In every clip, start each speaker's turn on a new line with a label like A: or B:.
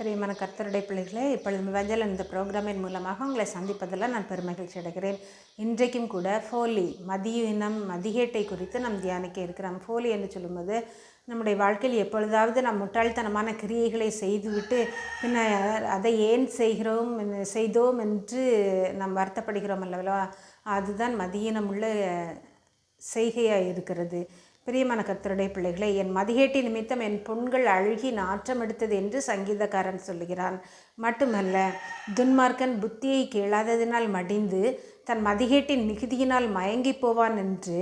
A: பிரியமான கர்த்தருடைய பிள்ளைகளே, இப்பொழுது விவஞ்சல் இந்த ப்ரோக்ராமின் மூலமாக உங்களை சந்திப்பதில் நான் பெருமகிழ்ச்சி அடைகிறேன். இன்றைக்கும் கூட ஃபோலி மதியினம் மதிகேட்டை குறித்து நாம் தியானிக்க இருக்கிறோம். ஃபோலி என்று சொல்லும்போது நம்முடைய வாழ்க்கையில் எப்பொழுதாவது நாம் முட்டாள்தனமான கிரியைகளை செய்துவிட்டு பின்னர் அதை ஏன் செய்தோம் என்று நாம் வருத்தப்படுகிறோம் அல்லவா? அதுதான் மதியினம் உள்ள செய்கையாக இருக்கிறது. பிரியமான கர்த்தருடைய பிள்ளைகளை, என் மதிகேட்டி நிமித்தம் என் புண்கள் அழுகி நாற்றம் எடுத்தது என்று சங்கீதக்காரன் சொல்லுகிறான். மட்டுமல்ல, துன்மார்க்கன் புத்தியை கேளாததினால் மடிந்து தன் மதிகேட்டின் மிகுதியினால் மயங்கி போவான் என்று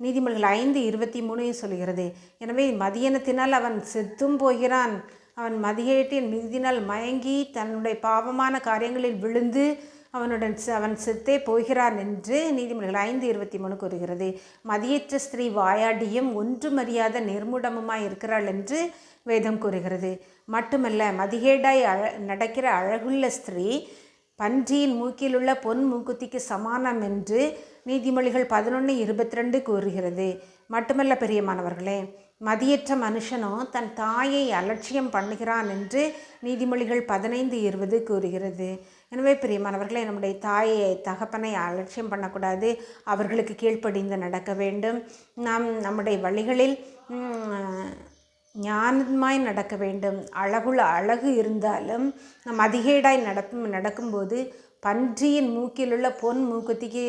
A: நீதிமொழிகள் 5:23 சொல்கிறது. எனவே மதியனத்தினால் அவன் செத்தும் போகிறான். அவன் மதிகேட்டின் மிகுதியினால் மயங்கி தன்னுடைய பாவமான காரியங்களில் விழுந்து அவன் செத்தே போகிறான் என்று நீதிமொழிகள் 5:23 கூறுகிறது. மதியற்ற ஸ்திரீ வாயாடியும் ஒன்றுமறியாத நிர்மூடமுமாய் இருக்கிறாள் என்று வேதம் கூறுகிறது. மட்டுமல்ல, மதிகேடாய் நடக்கிற அழகுள்ள ஸ்திரீ பன்றியின் மூக்கிலுள்ள பொன் மூக்குத்திக்கு சமானம் என்று நீதிமொழிகள் 11:22 கூறுகிறது. மட்டுமல்ல பிரியமானவர்களே, மதியற்ற மனுஷனோ தன் தாயை அலட்சியம் பண்ணுகிறான் என்று நீதிமொழிகள் 15:20 கூறுகிறது. எனவே பிரியமானவர்களே, நம்முடைய தாயை தகப்பனை அலட்சியம் பண்ணக்கூடாது. அவர்களுக்கு கீழ்ப்படிந்து நடக்க வேண்டும். நாம் நம்முடைய வழிகளில் ஞானமாய் நடக்க வேண்டும். அழகு இருந்தாலும் நம் அதிகேடாய் நடக்கும்போது பன்றியின் மூக்கிலுள்ள பொன் மூக்குத்திக்கு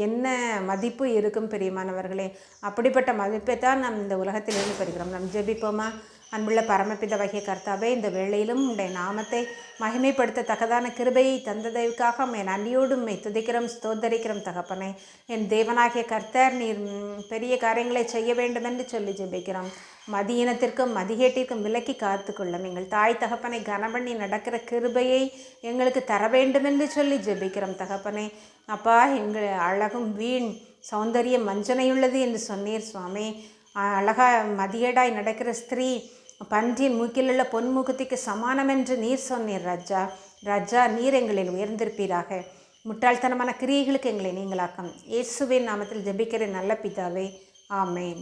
A: என்ன மதிப்பு இருக்கும் பிரியமானவர்களே? அப்படிப்பட்ட மதிப்பை தான் நாம் இந்த உலகத்திலிருந்து பெறுகிறோம். நாம் ஜெபிப்போமா? அன்புள்ள பரமபிதாவாகிய கர்த்தாவே, இந்த வேளையிலும் உடைய நாமத்தை மகிமைப்படுத்தத்தக்கதான கிருபையை தந்ததற்காக நன்றியோடு உம்மை துதிக்கிறோம், ஸ்தோத்தரிக்கிறோம் தகப்பனே. என் தேவனாகிய கர்த்தர், நீர் பெரிய காரியங்களை செய்ய வேண்டும் என்று சொல்லி ஜெபிக்கிறோம். மதியினத்திற்கும் மதிகேட்டிற்கும் விலக்கி காத்துக்கொள்ளும். எங்கள் தாய் தகப்பனை கனபண்ணி நடக்கிற கிருபையை எங்களுக்கு தர வேண்டும் என்று சொல்லி ஜெபிக்கிறோம் தகப்பனே. அப்பா, எங்கள் அழகும் வீண் சௌந்தரியம் வஞ்சனையுள்ளது என்று சொன்னீர் சுவாமி. அழகா மதியேடாய் நடக்கிற ஸ்திரீ பன்றியின் மூக்கிலுள்ள பொன் மூக்குத்திக்கு சமானம் என்று நீர் சொன்னீர் ராஜா. நீர் எங்களில் உயர்ந்திருப்பீராக. முட்டாள்தனமான கிரியைகளுக்கு எங்களை நீங்களாக்கும். இயேசுவின் நாமத்தில் ஜெபிக்கிற நல்ல பிதாவே, ஆமேன்.